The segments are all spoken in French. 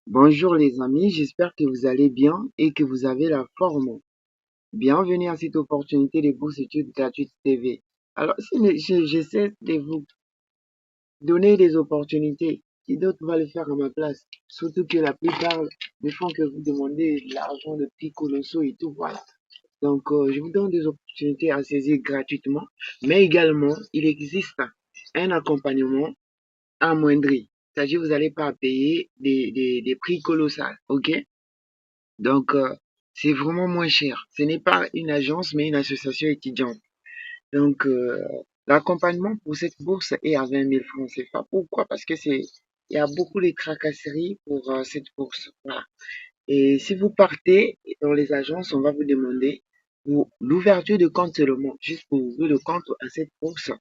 Bonjour les amis, j'espère que vous allez bien et que vous avez la forme. Bienvenue à cette opportunité de bourse études gratuites TV. Alors, si j'essaie de vous donner des opportunités, qui d'autre va le faire à ma place? Surtout que la plupart ne font que vous demander de l'argent de prix colossaux et tout, voilà. Donc, je vous donne des opportunités à saisir gratuitement, mais également, il existe un accompagnement amoindri. C'est-à-dire, vous n'allez pas payer des prix colossaux, ok? Donc, c'est vraiment moins cher. Ce n'est pas une agence, mais une association étudiante. Donc, l'accompagnement pour cette bourse est à 20 000 francs CFA. Pourquoi? Parce que il y a beaucoup de tracasseries pour cette bourse. Voilà. Et si vous partez dans les agences, on va vous demander pour l'ouverture de compte seulement, juste pour ouvrir le compte à cette bourse,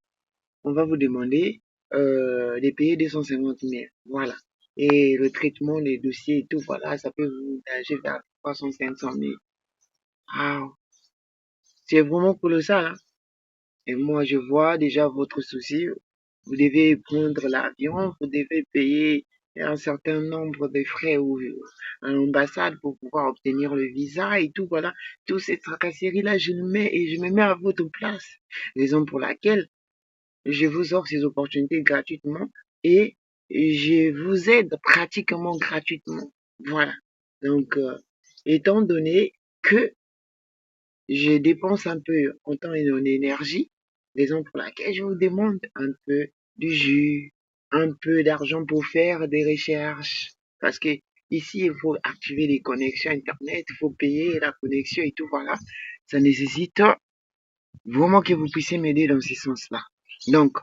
on va vous demander de payer 250 000. Voilà. Et le traitement des dossiers et tout, voilà, ça peut vous engager vers 300, 500 000. Ah, c'est vraiment colossal, hein. Et moi, je vois déjà votre souci. Vous devez prendre l'avion, vous devez payer un certain nombre de frais à l'ambassade pour pouvoir obtenir le visa et tout, voilà. Toutes ces tracasseries-là, je me mets à votre place. Raison pour laquelle je vous offre ces opportunités gratuitement et je vous aide pratiquement gratuitement. Voilà. Donc, étant donné que je dépense un peu en temps et en énergie, raison pour laquelle je vous demande un peu du jus, un peu d'argent pour faire des recherches. Parce que ici, il faut activer les connexions Internet, il faut payer la connexion et tout, voilà. Ça nécessite vraiment que vous puissiez m'aider dans ce sens-là. Donc,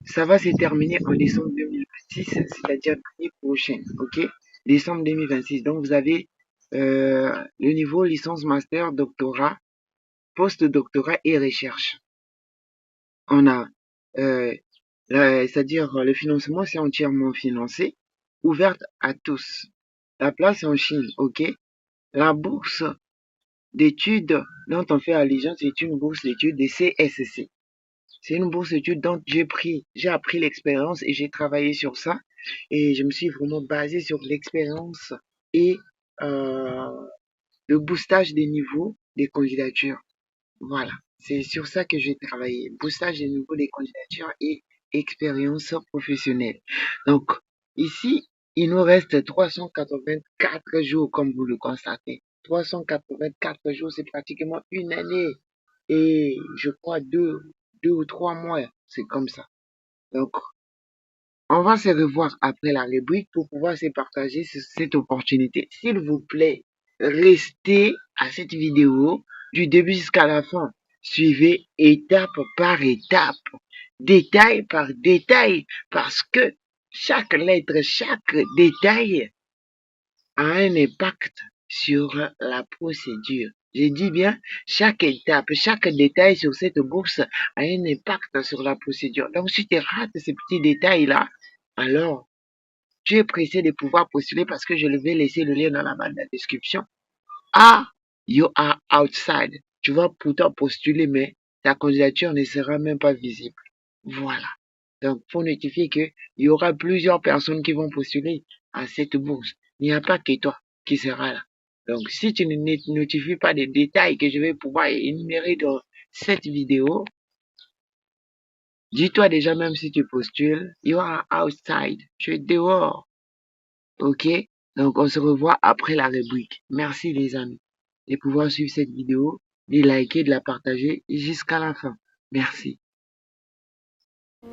ça va se terminer en décembre 2026, c'est-à-dire l'année prochaine, ok? Décembre 2026. Donc, vous avez le niveau licence, master, doctorat, post-doctorat et recherche. On a, euh, c'est-à-dire le financement, c'est entièrement financé, ouverte à tous. La place est en Chine, ok? La bourse d'études dont on fait allégeance est une bourse d'études des CSC. C'est une bourse d'études dont j'ai appris l'expérience et j'ai travaillé sur ça. Et je me suis vraiment basé sur l'expérience et euh, le boostage des niveaux des candidatures. Voilà, c'est sur ça que j'ai travaillé. Boostage des niveaux des candidatures et expérience professionnelle. Donc, ici, il nous reste 384 jours, comme vous le constatez. 384 jours, c'est pratiquement une année. Et je crois deux ou trois mois, c'est comme ça. Donc, on va se revoir après la rubrique pour pouvoir se partager cette opportunité. S'il vous plaît, restez à cette vidéo du début jusqu'à la fin. Suivez étape par étape, détail par détail, parce que chaque lettre, chaque détail a un impact sur la procédure. Je dis bien, chaque étape, chaque détail sur cette bourse a un impact sur la procédure. Donc, si tu rates ces petits détails-là, alors tu es pressé de pouvoir postuler parce que je vais laisser le lien dans la barre de description. Ah, you are outside. Tu vas pourtant postuler, mais ta candidature ne sera même pas visible. Voilà. Donc, faut notifier qu'il y aura plusieurs personnes qui vont postuler à cette bourse. Il n'y a pas que toi qui sera là. Donc, si tu ne notifies pas des détails que je vais pouvoir énumérer dans cette vidéo, dis-toi déjà même si tu postules, you are outside. Tu es dehors. Ok? Donc, on se revoit après la rubrique. Merci les amis de pouvoir suivre cette vidéo, de liker, de la partager jusqu'à la fin. Merci.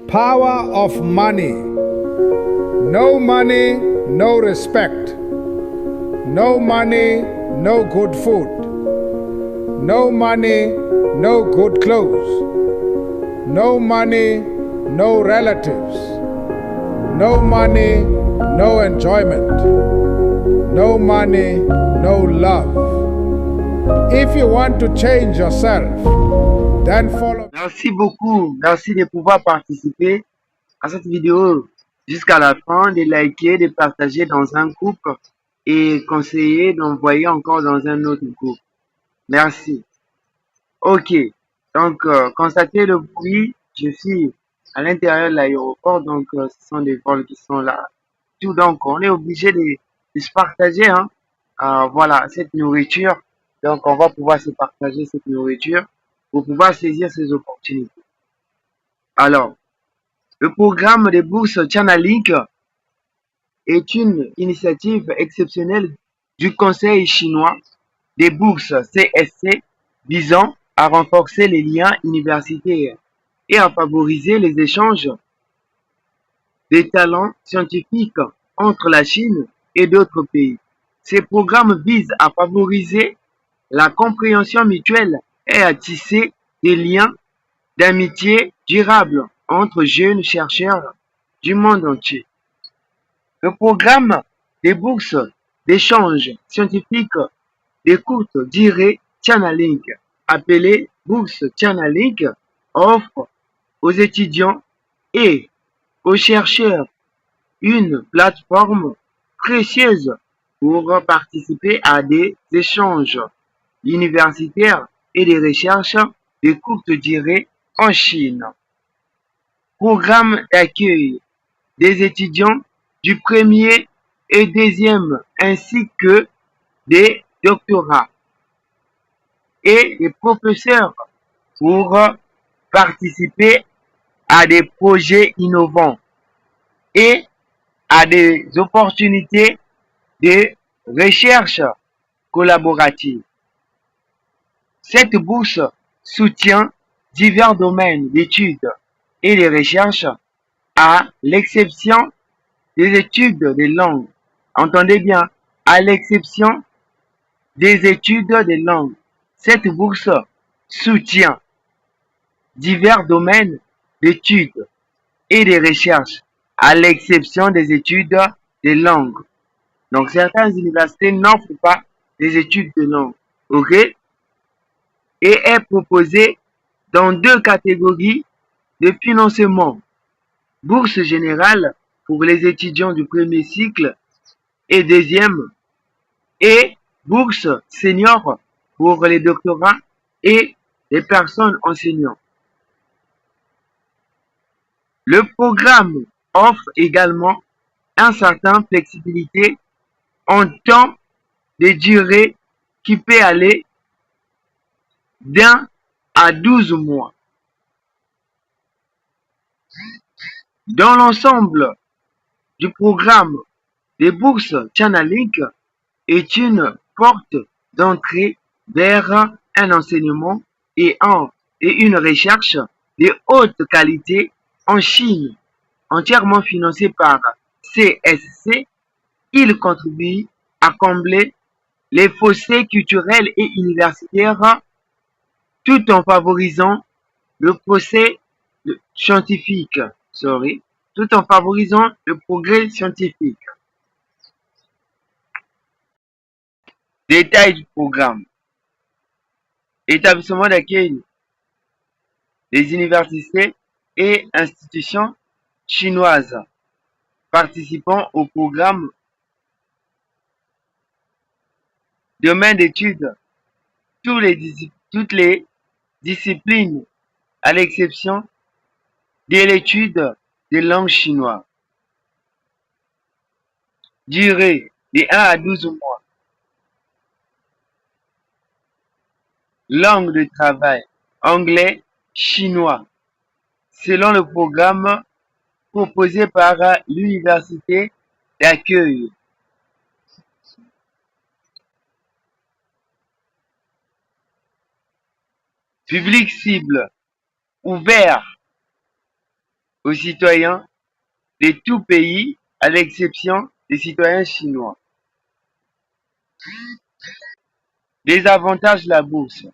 Power of money. No money, no respect. No money, no good food. No money, no good clothes. No money, no relatives. No money, no enjoyment. No money, no love. If you want to change yourself, then follow. Merci beaucoup. Merci de pouvoir participer à cette vidéo jusqu'à la fin, de liker, de partager dans un groupe et conseiller d'envoyer encore dans un autre groupe. Merci. Ok. Donc, constatez le bruit. Je suis à l'intérieur de l'aéroport, donc ce sont des vols qui sont là. Tout donc, on est obligé de se partager, hein, voilà, cette nourriture. Donc, on va pouvoir se partager cette nourriture pour pouvoir saisir ces opportunités. Alors, le programme des bourses Chanalink est une initiative exceptionnelle du Conseil chinois des bourses CSC visant à renforcer les liens universitaires et à favoriser les échanges des talents scientifiques entre la Chine et d'autres pays. Ces programmes visent à favoriser la compréhension mutuelle et à tisser des liens d'amitié durables entre jeunes chercheurs du monde entier. Le programme des bourses d'échange scientifique de courte durée Chanalink, appelé bourse Chanalink, offre aux étudiants et aux chercheurs une plateforme précieuse pour participer à des échanges universitaires et des recherches de courte durée en Chine. Programme d'accueil des étudiants du premier et deuxième ainsi que des doctorats et des professeurs pour participer à des projets innovants et à des opportunités de recherche collaborative. Cette bourse soutient divers domaines d'études et de recherche à l'exception des études de langue. Entendez bien, à l'exception des études de langue. Cette bourse soutient divers domaines d'études et de recherche, à l'exception des études de langue. Donc, certaines universités n'offrent pas des études de langue, ok? Et est proposée dans deux catégories de financement. Bourse générale pour les étudiants du premier cycle et deuxième, et bourse senior pour les doctorats et les personnes enseignantes. Le programme offre également une certaine flexibilité en temps de durée qui peut aller d'1 à 12 mois. Dans l'ensemble du programme, les bourses Chanalink est une porte d'entrée vers un enseignement et une recherche de haute qualité en Chine, entièrement financé par CSC. Il contribue à combler les fossés culturels et universitaires tout en favorisant le progrès scientifique, tout en favorisant le progrès scientifique. Détails du programme. Établissement d'accueil des universités et institutions chinoises participant au programme. Domaine d'études, toutes les disciplines à l'exception de l'étude des langues chinoises. Durée de 1 à 12 mois. Langue de travail, anglais, chinois, selon le programme proposé par l'université d'accueil. Public cible, ouvert aux citoyens de tout pays à l'exception des citoyens chinois. Les avantages de la bourse.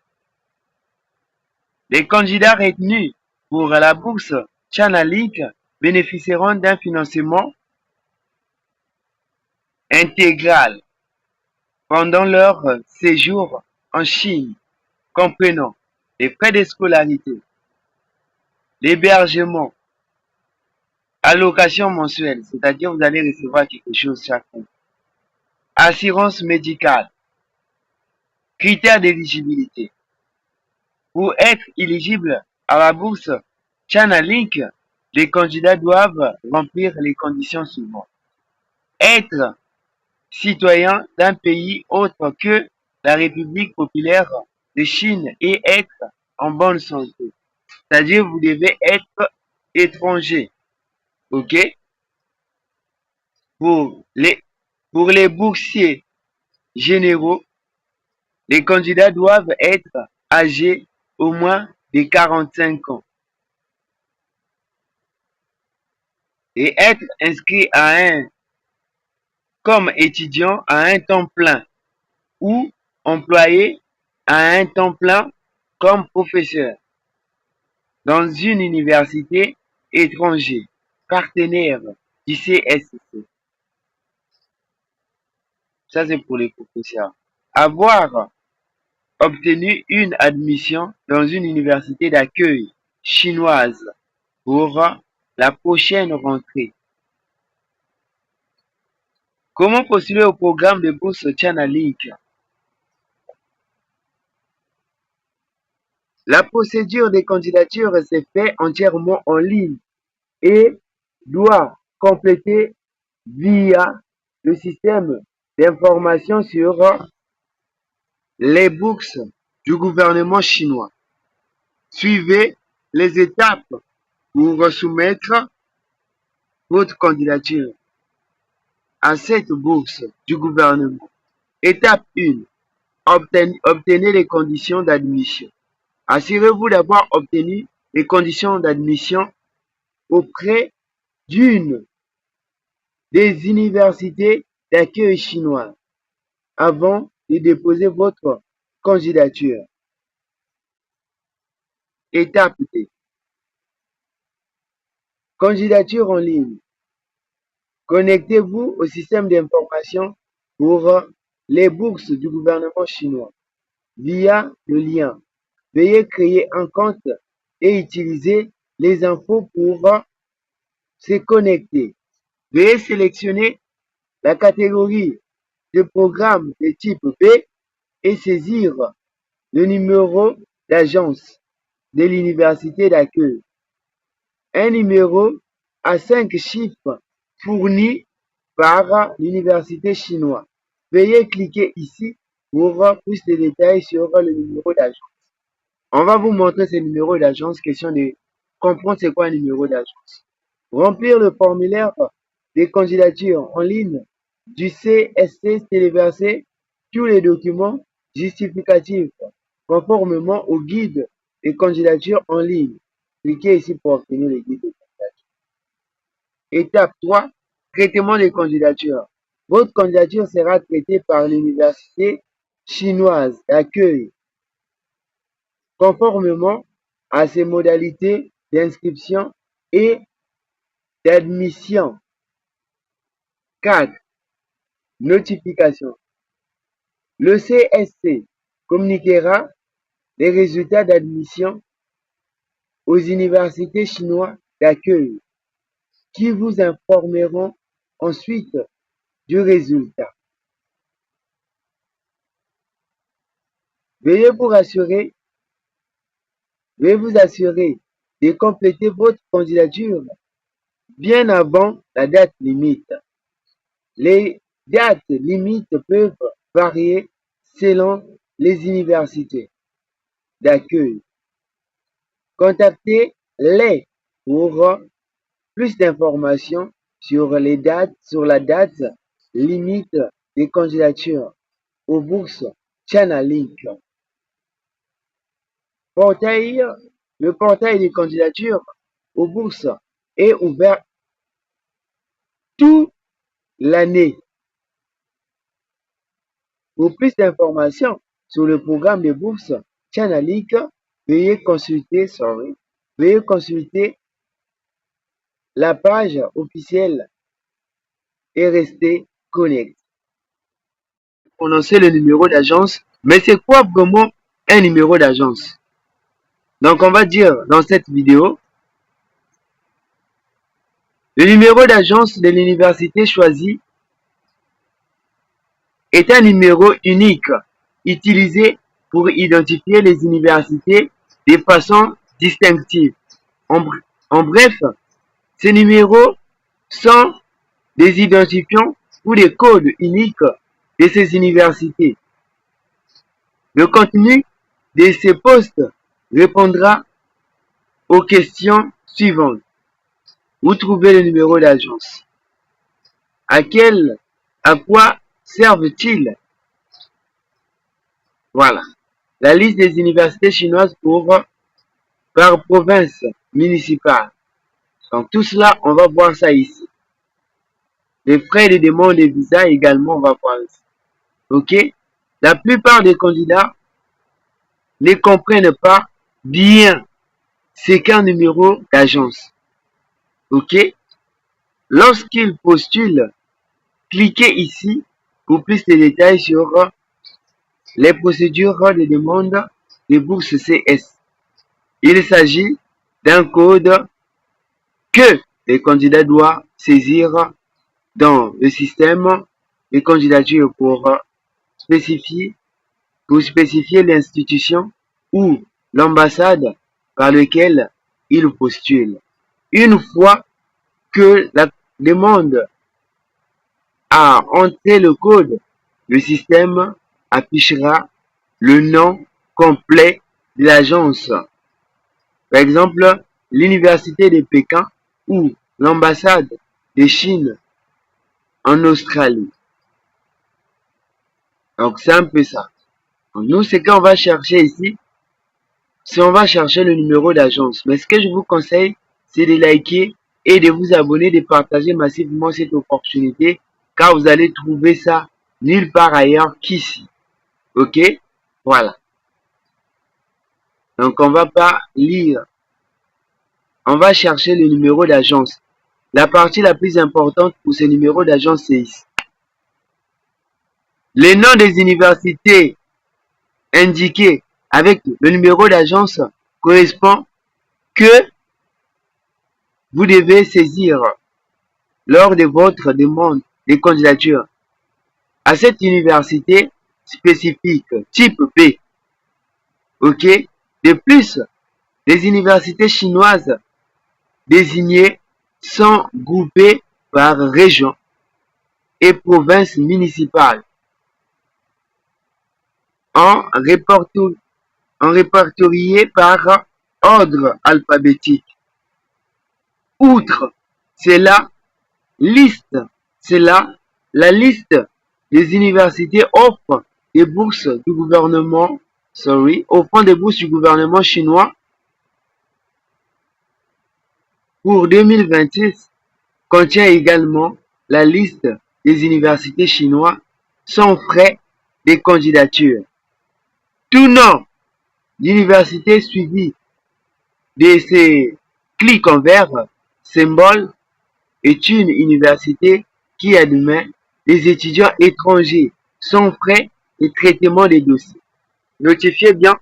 Les candidats retenus pour la bourse Chanalink bénéficieront d'un financement intégral pendant leur séjour en Chine, comprenant les frais de scolarité, l'hébergement, allocation mensuelle, c'est-à-dire vous allez recevoir quelque chose chaque mois, assurance médicale, critères d'éligibilité. Pour être éligible à la bourse Chanalink, les candidats doivent remplir les conditions suivantes. Être citoyen d'un pays autre que la République populaire de Chine et être en bonne santé. C'est-à-dire, vous devez être étranger. OK? Pour les, pour les boursiers généraux, les candidats doivent être âgés au moins de 45 ans et être inscrits comme étudiant à un temps plein ou employé à un temps plein comme professeur dans une université étrangère, partenaire du CSC. Ça, c'est pour les professeurs. Avoir obtenu une admission dans une université d'accueil chinoise pour la prochaine rentrée. Comment postuler au programme de bourse China League? La procédure des candidatures se fait entièrement en ligne et doit compléter via le système d'information sur les bourses du gouvernement chinois. Suivez les étapes pour soumettre votre candidature à cette bourse du gouvernement. Étape 1. Obtenez les conditions d'admission. Assurez-vous d'avoir obtenu les conditions d'admission auprès d'une des universités d'accueil chinois avant de déposer votre candidature. Étape 2. Candidature en ligne. Connectez-vous au système d'information pour les bourses du gouvernement chinois via le lien. Veuillez créer un compte et utiliser les infos pour se connecter. Veuillez sélectionner la catégorie de programme de type B et saisir le numéro d'agence de l'université d'accueil. Un numéro à 5 chiffres fourni par l'université chinoise. Veuillez cliquer ici pour plus de détails sur le numéro d'agence. On va vous montrer ce numéro d'agence, question de comprendre c'est quoi un numéro d'agence. Remplir le formulaire de candidature en ligne du CSC, téléverser tous les documents justificatifs conformément au guide de candidature en ligne. Cliquez ici pour obtenir le guide de candidature. Étape 3, traitement des candidatures. Votre candidature sera traitée par l'université chinoise d'accueil conformément à ses modalités d'inscription et d'admission. 4. Notification. Le CSC communiquera les résultats d'admission aux universités chinoises d'accueil qui vous informeront ensuite du résultat. Veuillez vous assurer de compléter votre candidature bien avant la date limite. Les dates limites peuvent varier selon les universités d'accueil. Contactez-les pour plus d'informations sur la date limite des candidatures aux bourses China Link. Le portail des candidatures aux bourses est ouvert toute l'année. Pour plus d'informations sur le programme de bourse China Link, veuillez consulter la page officielle et rester connecté. Prononcer le numéro d'agence, mais c'est quoi vraiment un numéro d'agence? Donc on va dire dans cette vidéo, le numéro d'agence de l'université choisie est un numéro unique utilisé pour identifier les universités de façon distinctive. En bref, ces numéros sont des identifiants ou des codes uniques de ces universités. Le contenu de ces postes répondra aux questions suivantes. Où trouver le numéro d'agence? À quoi servent-ils? Voilà. La liste des universités chinoises par province municipale. Donc tout cela, on va voir ça ici. Les frais de demande de visa également, on va voir ici. Ok? La plupart des candidats ne comprennent pas bien ce qu'un numéro d'agence. Ok? Lorsqu'ils postulent, cliquez ici pour plus de détails sur les procédures de demande de bourse CS. Il s'agit d'un code que les candidats doivent saisir dans le système de candidature pour spécifier l'institution ou l'ambassade par laquelle ils postulent. Une fois que la demande a entré le code, le système affichera le nom complet de l'agence. Par exemple, l'université de Pékin ou l'ambassade de Chine en Australie. Donc c'est un peu ça. Donc, nous, ce qu'on va chercher ici, c'est on va chercher le numéro d'agence. Mais ce que je vous conseille, c'est de liker et de vous abonner, de partager massivement cette opportunité, car vous allez trouver ça nulle part ailleurs qu'ici. Ok? Voilà. Donc on va pas lire. On va chercher le numéro d'agence. La partie la plus importante pour ce numéro d'agence, c'est ici. Les noms des universités indiqués avec le numéro d'agence correspond que vous devez saisir lors de votre demande de candidature à cette université spécifique type B. Ok? De plus, les universités chinoises désignées sont groupées par région et province municipale en répertorié par ordre alphabétique. Outre cela, la liste des universités offrant des bourses du gouvernement chinois pour 2026 contient également la liste des universités chinoises sans frais de candidature. Tout nom d'université suivi de ces clics en vert symbole est une université qui admet les étudiants étrangers sans frais de traitement des dossiers. Notifiez bien,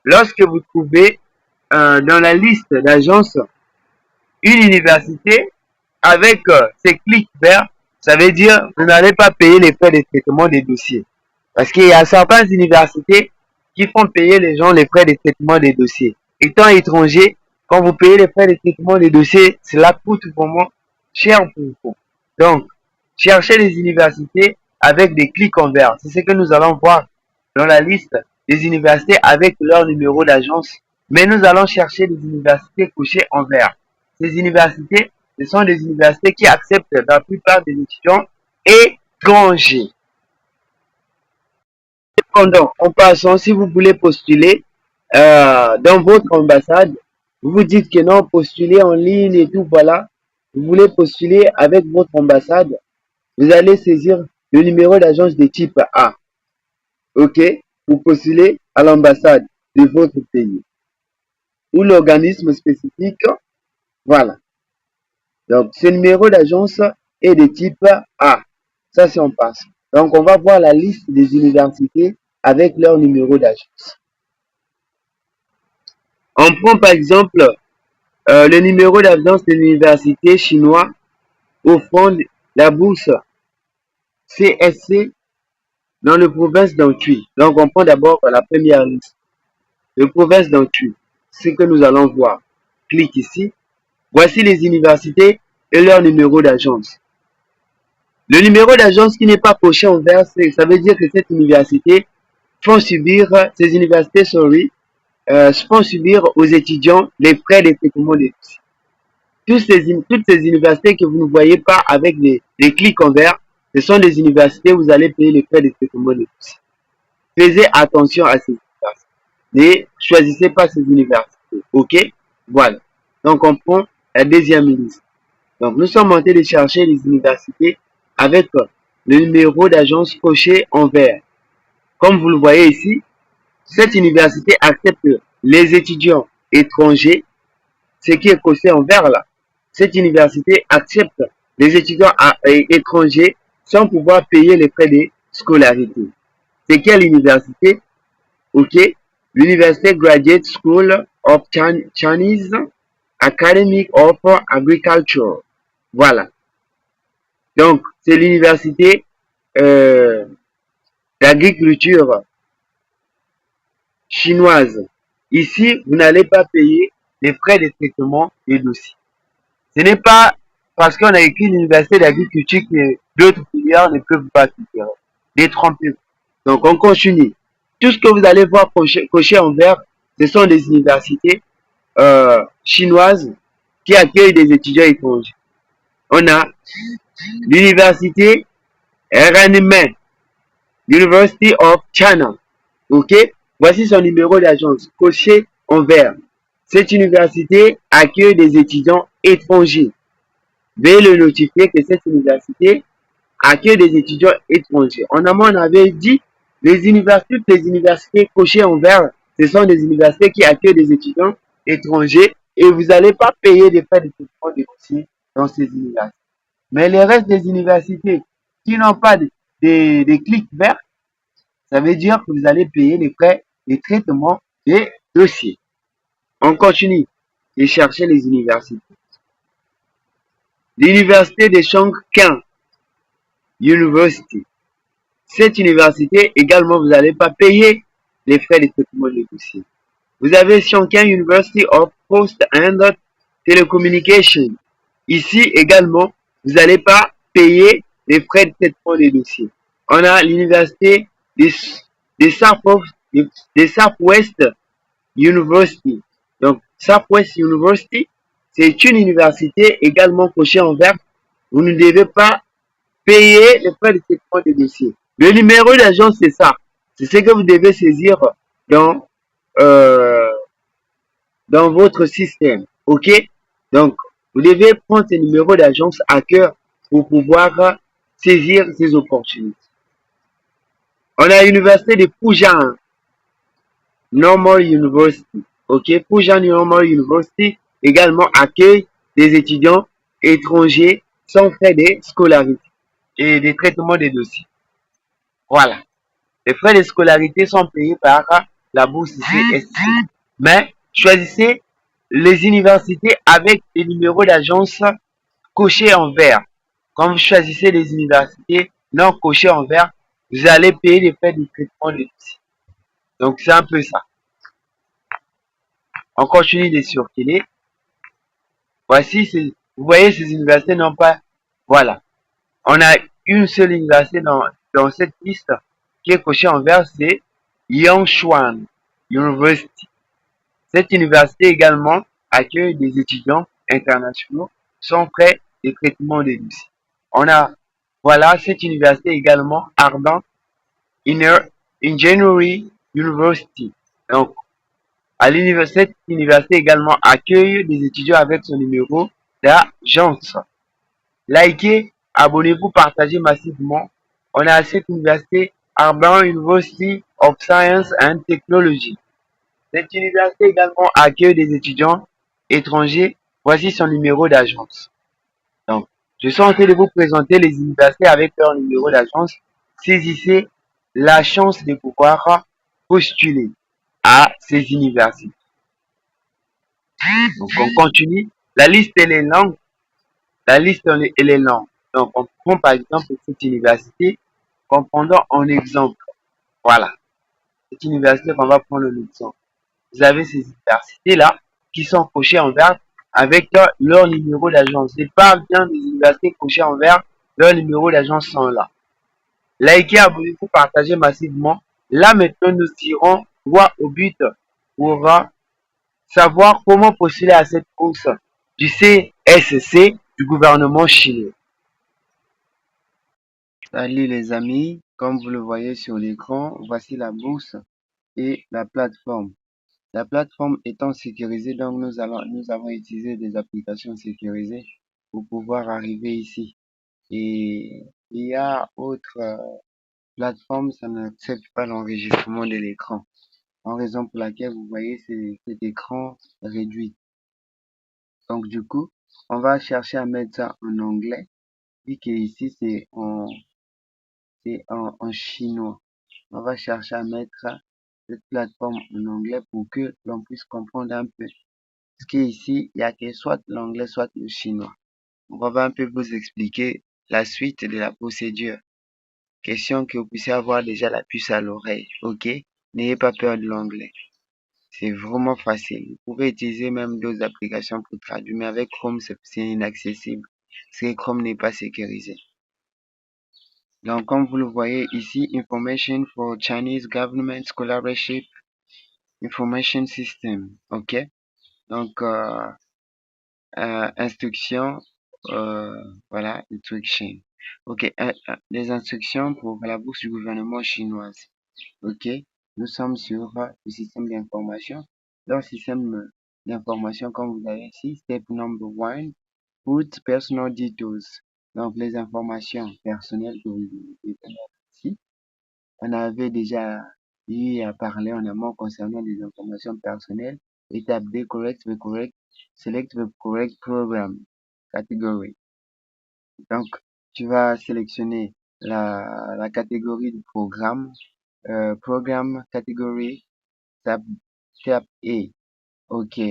lorsque vous trouvez dans la liste d'agences une université avec ces clics verts, ça veut dire que vous n'allez pas payer les frais de traitement des dossiers. Parce qu'il y a certaines universités qui font payer les gens les frais de traitement des dossiers. Étant étranger, quand vous payez les frais de traitement des dossiers, cela coûte vraiment cher pour vous. Donc, cherchez les universités avec des clics en vert. C'est ce que nous allons voir dans la liste des universités avec leur numéro d'agence. Mais nous allons chercher des universités couchées en vert. Ces universités, ce sont des universités qui acceptent la plupart des étudiants étrangers. Cependant, en passant, si vous voulez postuler dans votre ambassade, vous vous dites que non, postuler en ligne et tout, voilà. Vous voulez postuler avec votre ambassade, vous allez saisir le numéro d'agence de type A. Ok? Pour postuler à l'ambassade de votre pays. Ou l'organisme spécifique. Voilà. Donc, ce numéro d'agence est de type A. Ça, c'est on passe. Donc, on va voir la liste des universités avec leur numéro d'agence. On prend par exemple le numéro d'agence de l'université chinoise offrant la bourse CSC dans le province d'Anhui. Donc, on prend d'abord la première liste. Le province d'Anhui. C'est ce que nous allons voir. Clique ici. Voici les universités et leur numéro d'agence. Le numéro d'agence qui n'est pas coché en vert, ça veut dire que cette université ces universités, font subir aux étudiants les frais de traitement des dossiers. Toutes ces universités que vous ne voyez pas avec les clics en vert, ce sont des universités où vous allez payer les frais de traitement des dossiers. Faisez attention à ces universités. Ne choisissez pas ces universités. OK? Voilà. Donc, on prend la deuxième liste. Donc, nous sommes en train de chercher les universités avec le numéro d'agence coché en vert. Comme vous le voyez ici, cette université accepte les étudiants étrangers, ce qui est coché en vert là. Cette université accepte les étudiants étrangers sans pouvoir payer les frais de scolarité. C'est quelle université? OK? L'Université Graduate School of Chinese Academy of Agriculture. Voilà. Donc, c'est l'université d'agriculture chinoise. Ici, vous n'allez pas payer les frais de traitement des dossiers. Ce n'est pas parce qu'on a écrit l'université d'agriculture que d'autres filières ne peuvent pas quitter. Détrompez-vous. Donc, on continue. Tout ce que vous allez voir coché en vert, ce sont des universités chinoises qui accueillent des étudiants étrangers. On a l'université Renmin, University of China. OK? Voici son numéro d'agence, coché en vert. Cette université accueille des étudiants étrangers. Veuillez le notifier que cette université accueille des étudiants étrangers. En amont, on avait dit toutes les universités cochées en vert, ce sont des universités qui accueillent des étudiants étrangers et vous n'allez pas payer des frais de traitement des dossiers dans ces universités. Mais les restes des universités qui n'ont pas des clics verts, ça veut dire que vous allez payer les frais de traitement des dossiers. On continue de chercher les universités. L'université de Chongqing University. Cette université, également, vous n'allez pas payer les frais de traitement des dossiers. Vous avez Chongqing University of Post and Telecommunication. Ici, également, vous n'allez pas payer les frais de traitement des dossiers. On a l'université de Southwest University. Donc, Southwest University, c'est une université également cochée en vert. Vous ne devez pas payer les frais de traitement des dossiers. Le numéro d'agence, c'est ça. C'est ce que vous devez saisir dans votre système. OK? Donc, vous devez prendre ce numéro d'agence à cœur pour pouvoir saisir ces opportunités. On a l'université de Fujian Normal University. OK? Fujian Normal University également accueille des étudiants étrangers sans frais de scolarité et des traitements des dossiers. Voilà. Les frais de scolarité sont payés par la bourse ICSC. Mais choisissez les universités avec des numéros d'agence cochés en vert. Quand vous choisissez les universités non cochées en vert, vous allez payer les frais de traitement des dossiers. Donc, c'est un peu ça. On continue de circuler. Voici, vous voyez, ces universités n'ont pas... Voilà. On a une seule université dans cette liste qui est cochée en vert, c'est Yangchuan University. Cette université également accueille des étudiants internationaux sans frais de traitement des dossiers. On a, voilà, cette université également, Ardent Engineering University. Donc, cette université également accueille des étudiants avec son numéro d'agence. Likez, abonnez-vous, partagez massivement. On a cette université Ardent University of Science and Technology. Cette université également accueille des étudiants étrangers. Voici son numéro d'agence. Donc, je suis en train de vous présenter les universités avec leur numéro d'agence. Saisissez la chance de pouvoir postuler à ces universités. Donc, on continue. La liste, elle est longue. Elle est longue. Donc, on prend par exemple cette université, comprenant en exemple. Voilà. Cette université qu'on va prendre l'exemple. Vous avez ces universités-là qui sont cochées en vert avec leur numéro d'agence. Je parle bien des universités cochées en vert Leurs numéros d'agence sont là. Likez, abonnez-vous, partagez massivement. Là maintenant, nous irons droit au but pour savoir comment postuler à cette course du CSC du gouvernement chilien. Salut les amis, comme vous le voyez sur l'écran, voici la bourse et la plateforme. La plateforme étant sécurisée, donc nous avons utilisé des applications sécurisées pour pouvoir arriver ici. Et il y a autre plateforme, ça n'accepte pas l'enregistrement de l'écran. En raison pour laquelle vous voyez cet écran réduit. Donc du coup, on va chercher à mettre ça en anglais, vu que ici c'est en chinois. On va chercher à mettre cette plateforme en anglais pour que l'on puisse comprendre un peu. Parce qu'ici, il y a que soit l'anglais, soit le chinois. On va un peu vous expliquer la suite de la procédure. Question que vous puissiez avoir déjà la puce à l'oreille, ok? N'ayez pas peur de l'anglais. C'est vraiment facile. Vous pouvez utiliser même d'autres applications pour traduire, mais avec Chrome, c'est inaccessible. Parce que Chrome n'est pas sécurisé. Donc, comme vous le voyez ici, Information for Chinese Government Scholarship Information System. OK? Donc, instruction, voilà, instruction. OK, les instructions pour la bourse du gouvernement chinoise. OK? Nous sommes sur le système d'information. Dans le système d'information, comme vous avez ici, step number one, put personal details. Donc, les informations personnelles que vous devez mettre ici. On avait déjà eu à parler en amont concernant les informations personnelles. Étape B, select the correct program category. Donc, tu vas sélectionner la catégorie du programme, programme catégorie, tab A. OK.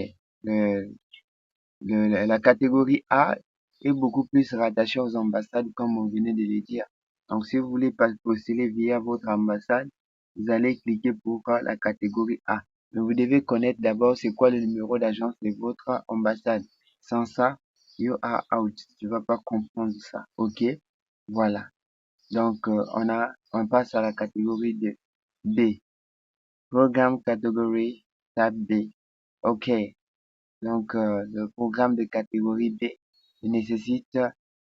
La catégorie A est beaucoup plus rattachée aux ambassades, comme on venait de le dire. Donc, si vous voulez postuler via votre ambassade, vous allez cliquer pour la catégorie A. Mais vous devez connaître d'abord c'est quoi le numéro d'agence de votre ambassade. Sans ça, you are out. Tu vas pas comprendre ça. OK? Voilà. Donc, on passe à la catégorie de B. Programme catégorie tab B. OK. Donc, le programme de catégorie B nécessite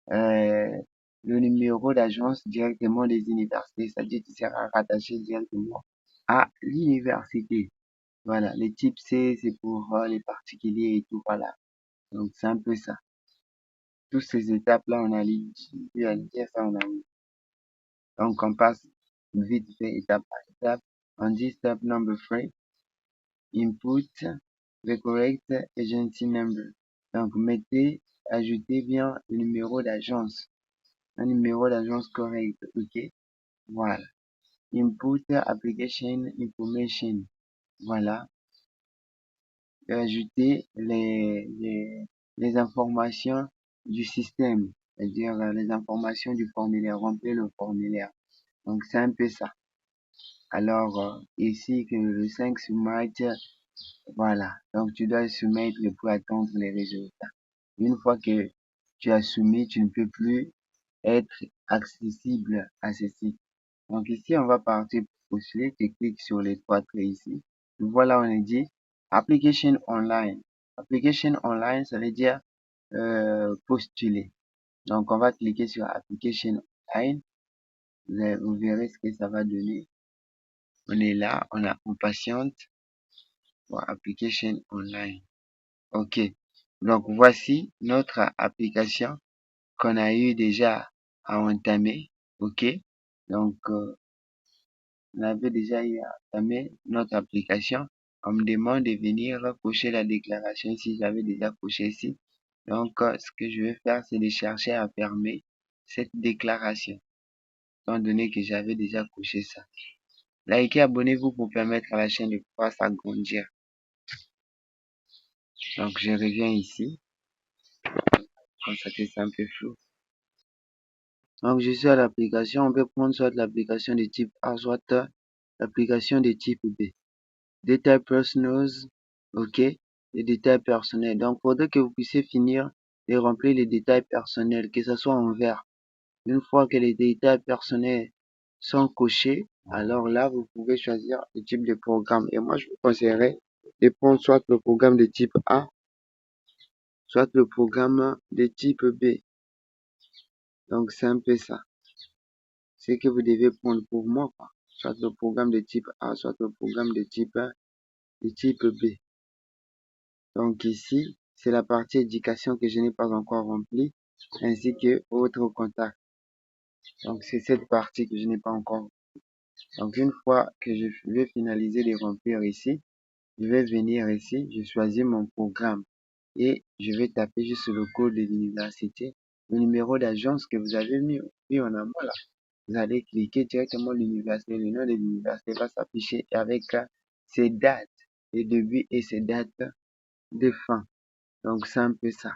le numéro d'agence directement des universités, c'est-à-dire qu'il sera rattaché directement à l'université. Voilà, le type C, c'est pour les particuliers et tout, voilà. Donc, c'est un peu ça. Toutes ces étapes-là, on a dit ça, on a vu. Donc, on passe vite fait étape par étape. On dit step number 3, input the correct agency number. Donc, ajoutez bien le numéro d'agence. Un numéro d'agence correct, ok? Voilà. Input application information. Voilà. Ajouter les informations du système, c'est-à-dire les informations du formulaire, remplir le formulaire. Donc, c'est un peu ça. Alors, ici, que le 5 soumettre, voilà. Donc, tu dois soumettre pour attendre les résultats. Une fois que tu as soumis, tu ne peux plus être accessible à ce site. Donc ici, on va partir pour postuler. Tu cliques sur les trois traits ici. Voilà, on est dit Application Online. Application Online, ça veut dire postuler. Donc, on va cliquer sur Application Online. Vous verrez ce que ça va donner. On est là, on patiente pour Application Online. OK. Donc, voici notre application qu'on a eu déjà à entamer. OK. Donc, on avait déjà eu à entamer notre application. On me demande de venir cocher la déclaration ici. J'avais déjà coché ici. Donc, ce que je vais faire, c'est de chercher à fermer cette déclaration, étant donné que j'avais déjà coché ça. Likez, abonnez-vous pour permettre à la chaîne de pouvoir s'agrandir. Donc, je reviens ici. Constatez, c'est un peu flou. Donc, je suis à l'application. On peut prendre soit l'application de type A, soit l'application de type B. Détails personnels, OK. Les détails personnels. Donc, faudrait que vous puissiez finir de remplir les détails personnels, que ce soit en vert. Une fois que les détails personnels sont cochés, alors là, vous pouvez choisir le type de programme. Et moi, je vous conseillerais de prendre soit le programme de type A, soit le programme de type B. Donc, c'est un peu ça. C'est que vous devez prendre pour moi, quoi. Soit le programme de type A, soit le programme de type B. Donc ici, c'est la partie éducation que je n'ai pas encore remplie, ainsi que autres contacts. Donc c'est cette partie que je n'ai pas encore. Donc une fois que je vais finaliser de remplir ici, je vais venir ici, je choisis mon programme et je vais taper juste le code de l'université, le numéro d'agence que vous avez mis en amont là. Vous allez cliquer directement l'université, le nom de l'université va s'afficher avec ses dates de début et ses dates de fin. Donc c'est un peu ça.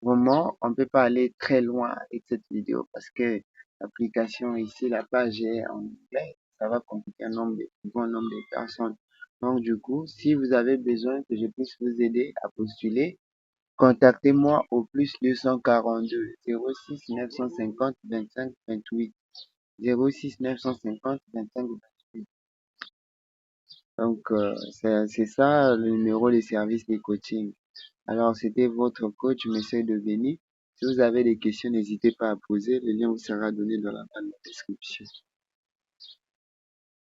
Vraiment, on ne peut pas aller très loin avec cette vidéo parce que l'application ici, la page est en anglais. Ça va compliquer un grand nombre de personnes. Donc, du coup, si vous avez besoin que je puisse vous aider à postuler, contactez-moi au plus 242 06 950 25 28. 06 950 25 28. Donc, c'est ça le numéro des services de coaching. Alors, c'était votre coach, Monsieur Devenir. Si vous avez des questions, n'hésitez pas à poser. Le lien vous sera donné dans la description.